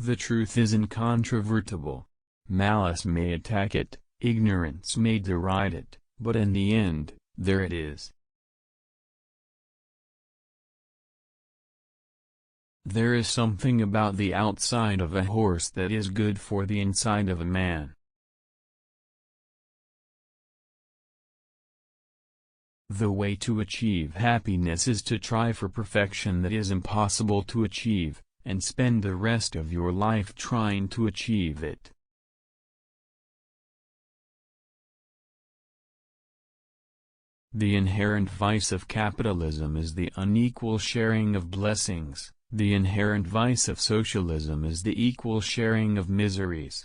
The truth is incontrovertible. Malice may attack it, ignorance may deride it, but in the end, there it is. There is something about the outside of a horse that is good for the inside of a man. The way to achieve happiness is to try for perfection that is impossible to achieve, and spend the rest of your life trying to achieve it. The inherent vice of capitalism is the unequal sharing of blessings. The inherent vice of socialism is the equal sharing of miseries.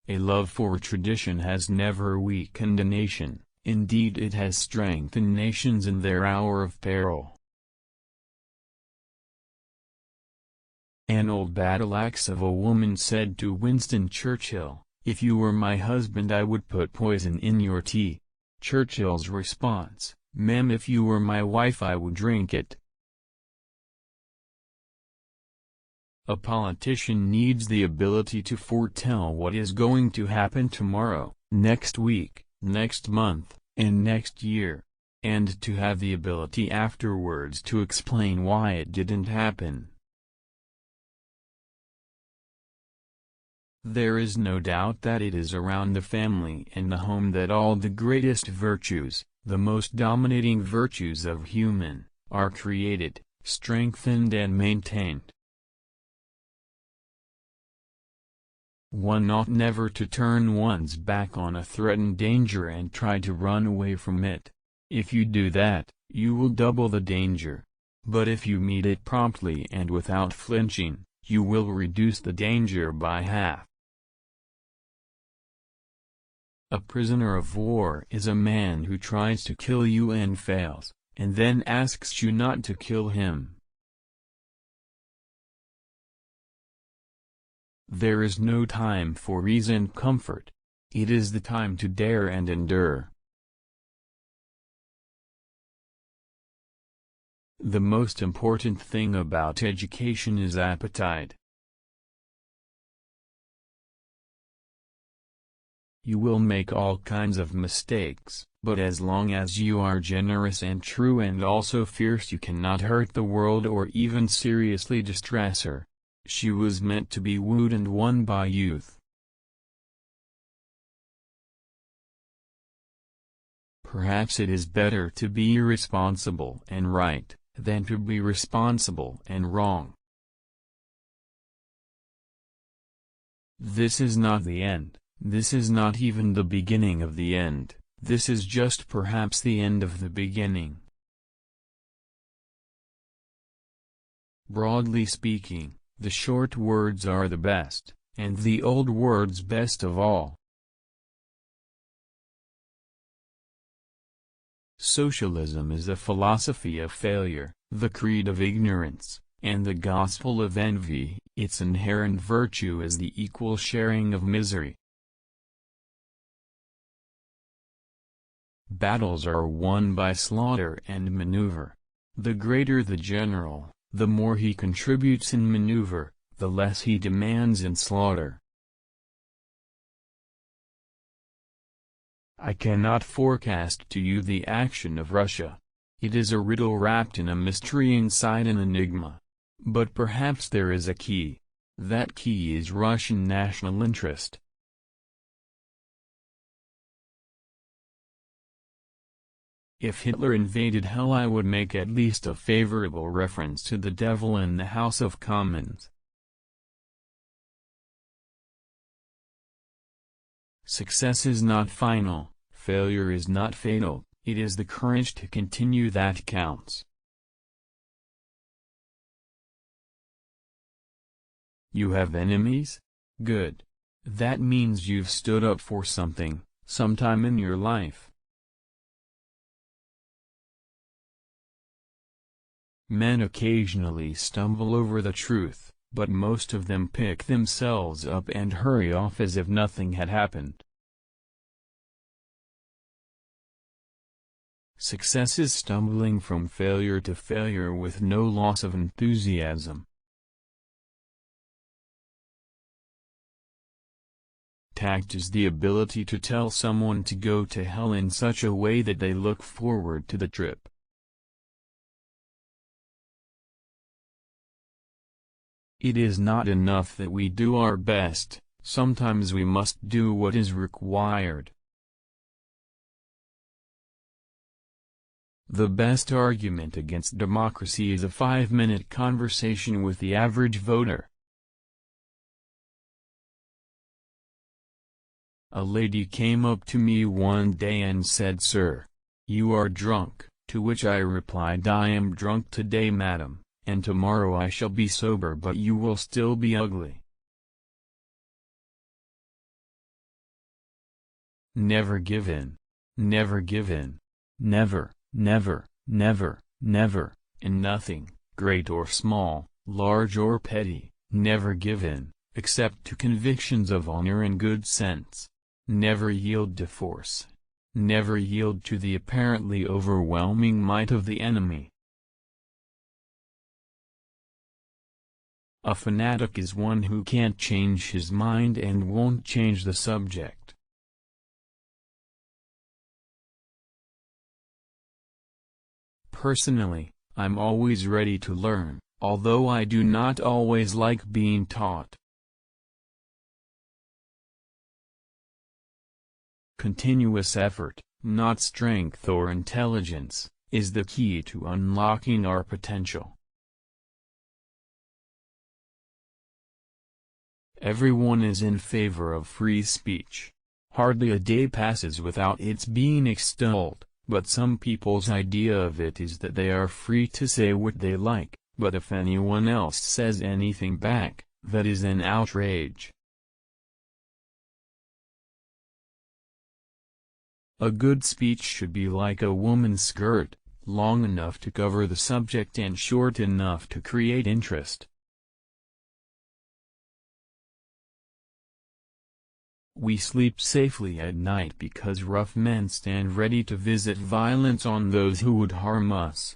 A love for tradition has never weakened a nation, indeed it has strengthened nations in their hour of peril. An old battle-axe of a woman said to Winston Churchill, "If you were my husband I would put poison in your tea." Churchill's response, "Ma'am, if you were my wife I would drink it." A politician needs the ability to foretell what is going to happen tomorrow, next week, next month, and next year, and to have the ability afterwards to explain why it didn't happen. There is no doubt that it is around the family and the home that all the greatest virtues, the most dominating virtues of human, are created, strengthened and maintained. One ought never to turn one's back on a threatened danger and try to run away from it. If you do that, you will double the danger. But if you meet it promptly and without flinching, you will reduce the danger by half. A prisoner of war is a man who tries to kill you and fails, and then asks you not to kill him. There is no time for ease and comfort. It is the time to dare and endure. The most important thing about education is appetite. You will make all kinds of mistakes, but as long as you are generous and true and also fierce you cannot hurt the world or even seriously distress her. She was meant to be wooed and won by youth. Perhaps it is better to be irresponsible and right, than to be responsible and wrong. This is not the end. This is not even the beginning of the end, this is just perhaps the end of the beginning. Broadly speaking, the short words are the best, and the old words best of all. Socialism is a philosophy of failure, the creed of ignorance, and the gospel of envy. Its inherent virtue is the equal sharing of misery. Battles are won by slaughter and maneuver. The greater the general, the more he contributes in maneuver, the less he demands in slaughter. I cannot forecast to you the action of Russia. It is a riddle wrapped in a mystery inside an enigma. But perhaps there is a key. That key is Russian national interest. If Hitler invaded hell I would make at least a favorable reference to the devil in the House of Commons. Success is not final, failure is not fatal, it is the courage to continue that counts. You have enemies? Good. That means you've stood up for something, sometime in your life. Men occasionally stumble over the truth, but most of them pick themselves up and hurry off as if nothing had happened. Success is stumbling from failure to failure with no loss of enthusiasm. Tact is the ability to tell someone to go to hell in such a way that they look forward to the trip. It is not enough that we do our best, sometimes we must do what is required. The best argument against democracy is a 5-minute conversation with the average voter. A lady came up to me one day and said, "Sir, you are drunk," to which I replied, "I am drunk today, madam, and tomorrow I shall be sober, but you will still be ugly." Never give in. Never give in. Never, never, never, never, in nothing, great or small, large or petty, never give in, except to convictions of honor and good sense. Never yield to force. Never yield to the apparently overwhelming might of the enemy. A fanatic is one who can't change his mind and won't change the subject. Personally, I'm always ready to learn, although I do not always like being taught. Continuous effort, not strength or intelligence, is the key to unlocking our potential. Everyone is in favor of free speech. Hardly a day passes without its being extolled, but some people's idea of it is that they are free to say what they like, but if anyone else says anything back, that is an outrage. A good speech should be like a woman's skirt, long enough to cover the subject and short enough to create interest. We sleep safely at night because rough men stand ready to visit violence on those who would harm us.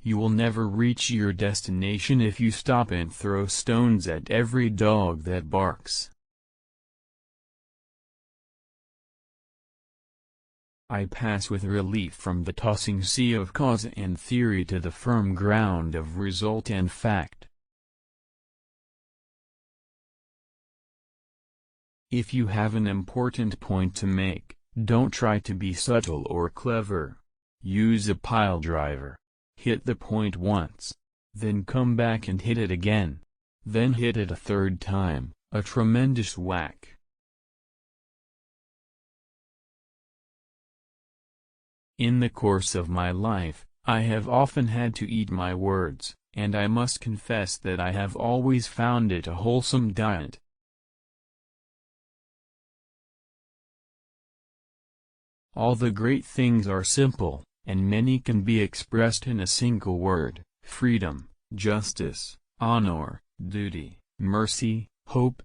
You will never reach your destination if you stop and throw stones at every dog that barks. I pass with relief from the tossing sea of cause and theory to the firm ground of result and fact. If you have an important point to make, don't try to be subtle or clever. Use a pile driver. Hit the point once. Then come back and hit it again. Then hit it a third time, a tremendous whack. In the course of my life, I have often had to eat my words, and I must confess that I have always found it a wholesome diet. All the great things are simple, and many can be expressed in a single word: freedom, justice, honor, duty, mercy, hope,